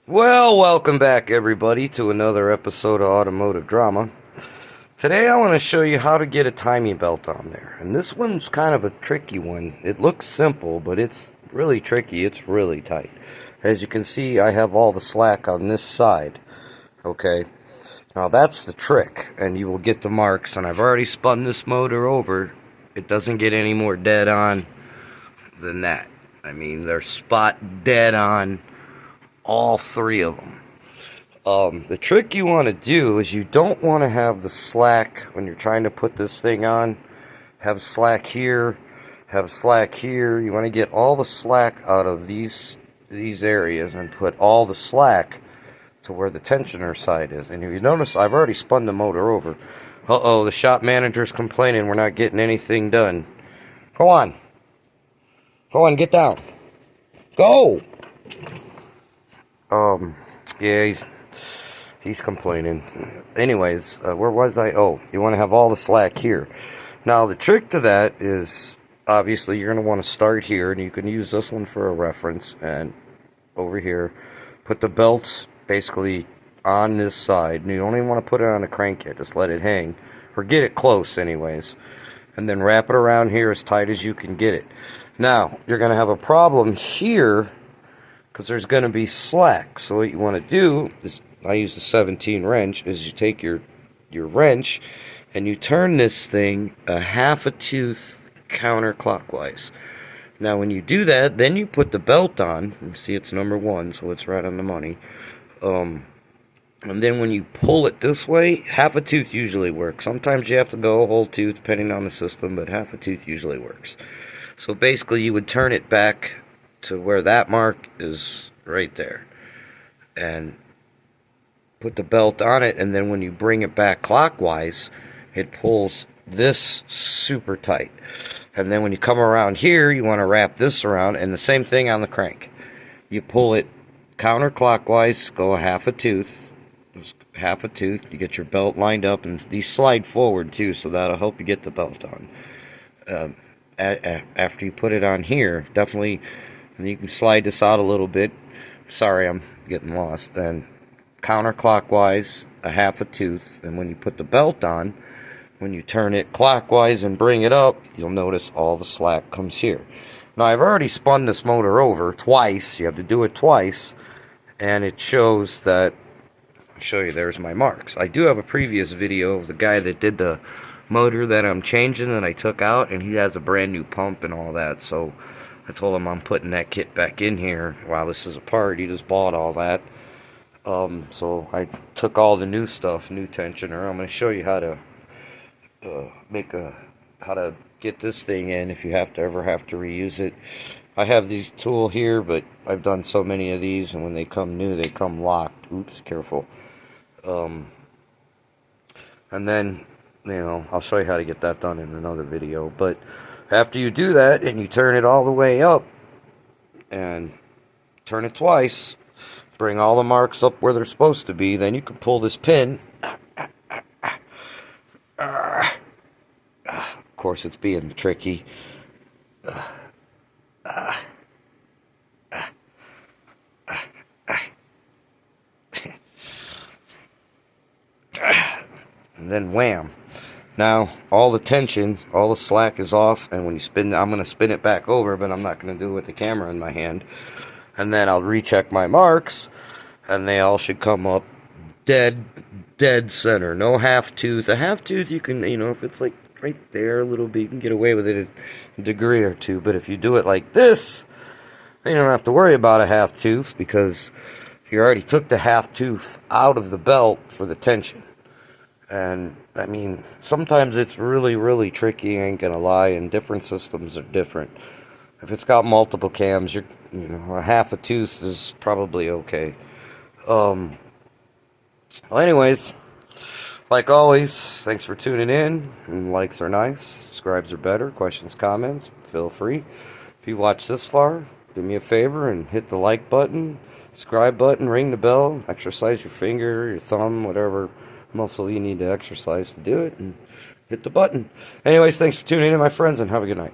Well, welcome back everybody to another episode of Automotive Drama. Today I want to show you how to get a timing belt on there. And this one's kind of a tricky one. It looks simple, but it's really tricky. It's really tight. As you can see, I have all the slack on this side. Okay. Now that's the trick, and you will get the marks. And I've already spun this motor over. It doesn't get any more dead on than that. I mean, they're spot dead on. All three of them. The trick you want to do is you don't want to have the slack when you're trying to put this thing on. Have slack here, have slack here. You want to get all the slack out of these areas and put all the slack to where the tensioner side is. And if you notice, I've already spun the motor over. Uh-oh, the shop manager's complaining we're not getting anything done. Go on. Go on, get down. Go! Yeah, he's complaining. Anyways, where was I? Oh, you want to have all the slack here. Now, the trick to that is, obviously, you're going to want to start here, and you can use this one for a reference, and over here, put the belts basically on this side, and you don't even want to put it on a crank yet, just let it hang, or get it close anyways, and then wrap it around here as tight as you can get it. Now, you're going to have a problem here, because there's going to be slack. So what you want to do is, I use the 17 wrench, is you take your wrench and you turn this thing a half a tooth counterclockwise. Now when you do that, then you put the belt on. You see it's number 1, so it's right on the money. And then when you pull it this way, half a tooth usually works. Sometimes you have to go a whole tooth depending on the system, but half a tooth usually works. So basically you would turn it back to where that mark is right there and put the belt on it, and then when you bring it back clockwise, it pulls this super tight. And then when you come around here, you want to wrap this around, and the same thing on the crank. You pull it counterclockwise, go a half a tooth, you get your belt lined up, and these slide forward too, so that'll help you get the belt on. After you put it on here, definitely. And you can slide this out a little bit. Sorry, I'm getting lost. Then counterclockwise, a half a tooth. And when you put the belt on, when you turn it clockwise and bring it up, you'll notice all the slack comes here. Now, I've already spun this motor over twice. You have to do it twice. And it shows that, I'll show you, there's my marks. I do have a previous video of the guy that did the motor that I'm changing that I took out. And he has a brand new pump and all that. So I told him I'm putting that kit back in here while this is apart. He just bought all that. So I took all the new stuff, new tensioner. I'm going to show you how to how to get this thing in if you ever have to reuse it. I have these tool here, but I've done so many of these, and when they come new, they come locked. Oops, careful. And then, I'll show you how to get that done in another video, but after you do that, and you turn it all the way up, and turn it twice, bring all the marks up where they're supposed to be, then you can pull this pin. Of course, it's being tricky. And then wham. Now, all the tension, all the slack is off, and when you spin, I'm going to spin it back over, but I'm not going to do it with the camera in my hand. And then I'll recheck my marks, and they all should come up dead center. No half tooth. A half tooth, you can, if it's like right there a little bit, you can get away with it a degree or two. But if you do it like this, then you don't have to worry about a half tooth, because you already took the half tooth out of the belt for the tension. And, I mean, sometimes it's really, really tricky, I ain't gonna lie, and different systems are different. If it's got multiple cams, a half a tooth is probably okay. Well, anyways, like always, thanks for tuning in, and likes are nice, subscribes are better, questions, comments, feel free. If you watch this far, do me a favor and hit the like button, subscribe button, ring the bell, exercise your finger, your thumb, whatever muscle you need to exercise to do it, and hit the button. Anyways, thanks for tuning in, my friends, and have a good night.